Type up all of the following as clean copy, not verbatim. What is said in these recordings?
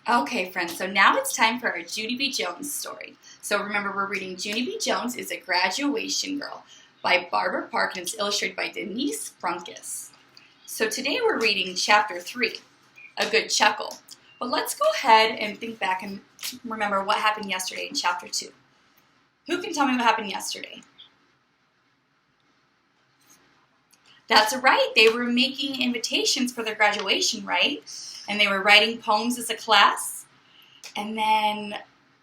Okay, friends, so now it's time for our Junie B Jones story. So remember, we're reading Junie B Jones is a Graduation Girl by Barbara Park, and it's illustrated by Denise Frunkis. So today we're reading Chapter 3, A Good Chuckle. But let's go ahead and think back and remember what happened yesterday in Chapter 2. Who can tell me what happened yesterday? That's right, they were making invitations for their graduation, right? And they were writing poems as a class. And then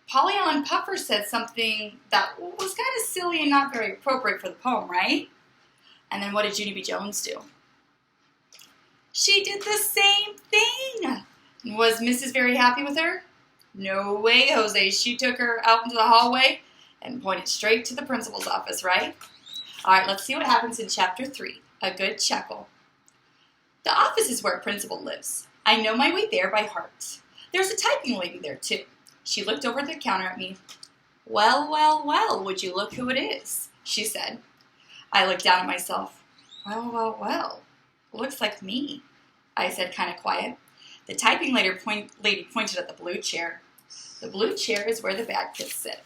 Polly Allen Puffer said something that was kind of silly and not very appropriate for the poem, right? And then what did Junie B Jones do? She did the same thing. Was Mrs. very happy with her? No way, Jose. She took her out into the hallway and pointed straight to the principal's office, right? All right, let's see what happens in Chapter 3, A Good Chuckle. The office is where Principal lives. I know my way there by heart. There's a typing lady there, too. She looked over the counter at me. Well, well, well, would you look who it is, she said. I looked down at myself. Well, well, well, looks like me, I said kind of quiet. The typing lady pointed at the blue chair. The blue chair is where the bad kids sit.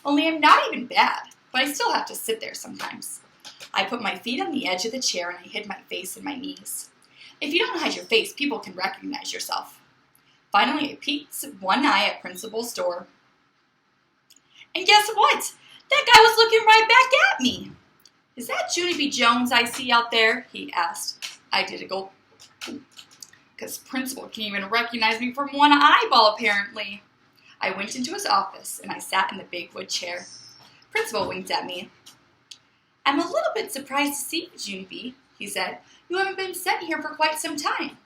Only I'm not even bad, but I still have to sit there sometimes. I put my feet on the edge of the chair and I hid my face in my knees. If you don't hide your face, people can recognize yourself. Finally, I peeked one eye at Principal's door. And guess what? That guy was looking right back at me. Is that Junie B Jones I see out there? He asked. I did a gulp. Because Principal can't even recognize me from one eyeball, apparently. I went into his office, and I sat in the big wood chair. Principal winked at me. I'm a little bit surprised to see you, Junie B, he said. You haven't been sent here for quite some time.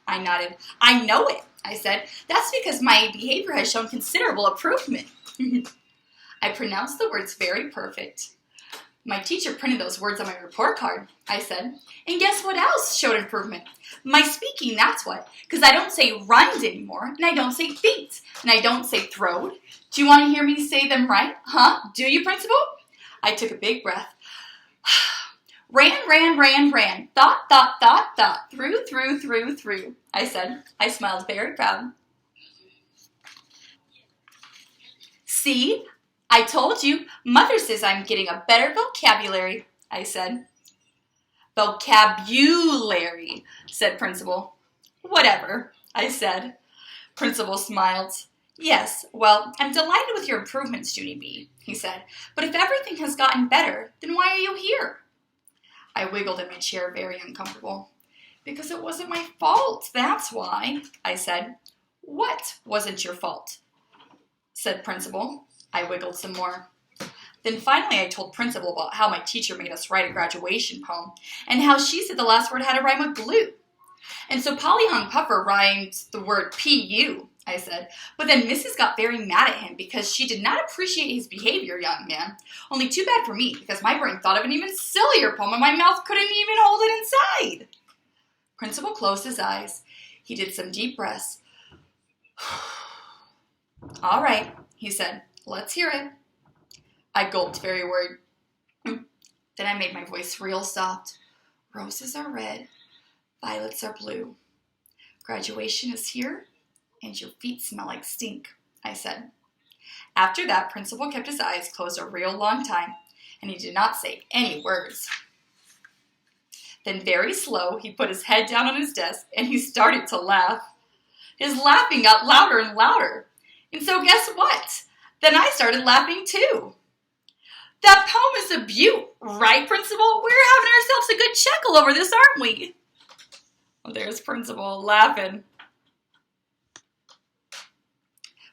I nodded. I know it, I said. That's because my behavior has shown considerable improvement. I pronounced the words very perfect. My teacher printed those words on my report card, I said. And guess what else showed improvement? My speaking, that's what. Because I don't say runned anymore, and I don't say feet, and I don't say throwed. Do you want to hear me say them right? Huh? Do you, Principal? I took a big breath. Ran, thought, through, I said. I smiled very proud. See, I told you, Mother says I'm getting a better vocabulary, I said. Vocabulary, said Principal. Whatever, I said. Principal smiled. Yes, well, I'm delighted with your improvements, Junie B, he said. But if everything has gotten better, then why are you here? I wiggled in my chair, very uncomfortable. Because it wasn't my fault, that's why, I said. What wasn't your fault? Said Principal. I wiggled some more. Then finally I told Principal about how my teacher made us write a graduation poem, and how she said the last word had to rhyme with glue. And so Polly Allen Puffer rhymed the word P-U, I said. But then Mrs. got very mad at him because she did not appreciate his behavior, young man. Only too bad for me, because my brain thought of an even sillier poem and my mouth couldn't even hold it inside. Principal closed his eyes. He did some deep breaths. All right, he said. Let's hear it. I gulped, very worried. Then I made my voice real soft. Roses are red, violets are blue. Graduation is here, and your feet smell like stink, I said. After that, Principal kept his eyes closed a real long time, and he did not say any words. Then very slow, he put his head down on his desk, and he started to laugh. His laughing got louder and louder. And so guess what? Then I started laughing too. That poem is a beaut, right, Principal? We're having ourselves a good chuckle over this, aren't we? Well, there's Principal laughing.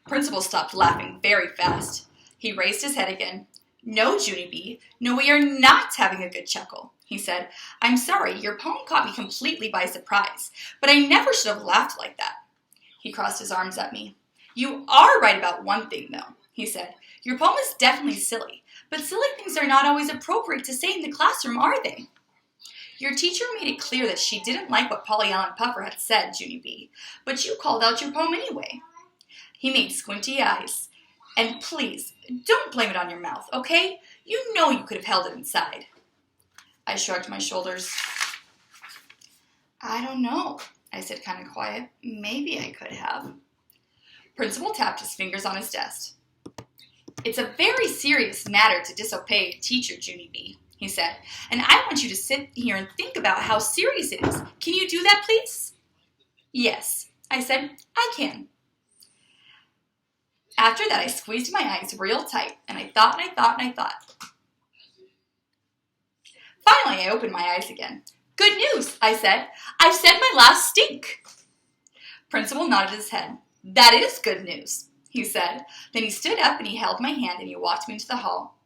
Principal stopped laughing very fast. He raised his head again. No, Junie B, no, we are not having a good chuckle, he said. I'm sorry, your poem caught me completely by surprise, but I never should have laughed like that. He crossed his arms at me. You are right about one thing, though, he said. Your poem is definitely silly, but silly things are not always appropriate to say in the classroom, are they? Your teacher made it clear that she didn't like what Polly Allen Puffer had said, Junie B, but you called out your poem anyway. He made squinty eyes. And please, don't blame it on your mouth, okay? You know you could have held it inside. I shrugged my shoulders. I don't know, I said kind of quiet. Maybe I could have. Principal tapped his fingers on his desk. It's a very serious matter to disobey a teacher, Junie B, he said, and I want you to sit here and think about how serious it is. Can you do that, please? Yes, I said, I can. After that, I squeezed my eyes real tight, and I thought and I thought and I thought. Finally, I opened my eyes again. Good news, I said. I've said my last stink. Principal nodded his head. That is good news, he said. Then he stood up and he held my hand and he walked me into the hall.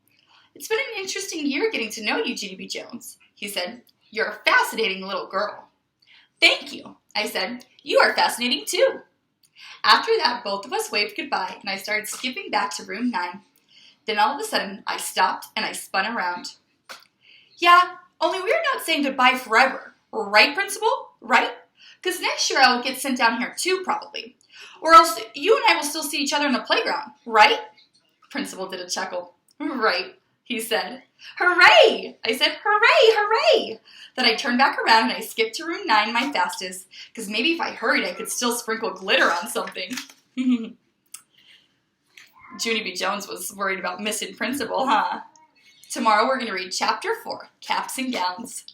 It's been an interesting year getting to know you, Junie B Jones, he said. You're a fascinating little girl. Thank you, I said. You are fascinating too. After that, both of us waved goodbye and I started skipping back to room 9. Then all of a sudden, I stopped and I spun around. Yeah, only we're not saying goodbye forever. Right, Principal? Right? Because next year I will get sent down here too, probably. Or else you and I will still see each other in the playground, right? Principal did a chuckle. Right, he said. Hooray! I said, hooray, hooray! Then I turned back around and I skipped to room 9 my fastest, because maybe if I hurried I could still sprinkle glitter on something. Junie B Jones was worried about missing Principal, huh? Tomorrow we're going to read Chapter 4, Caps and Gowns.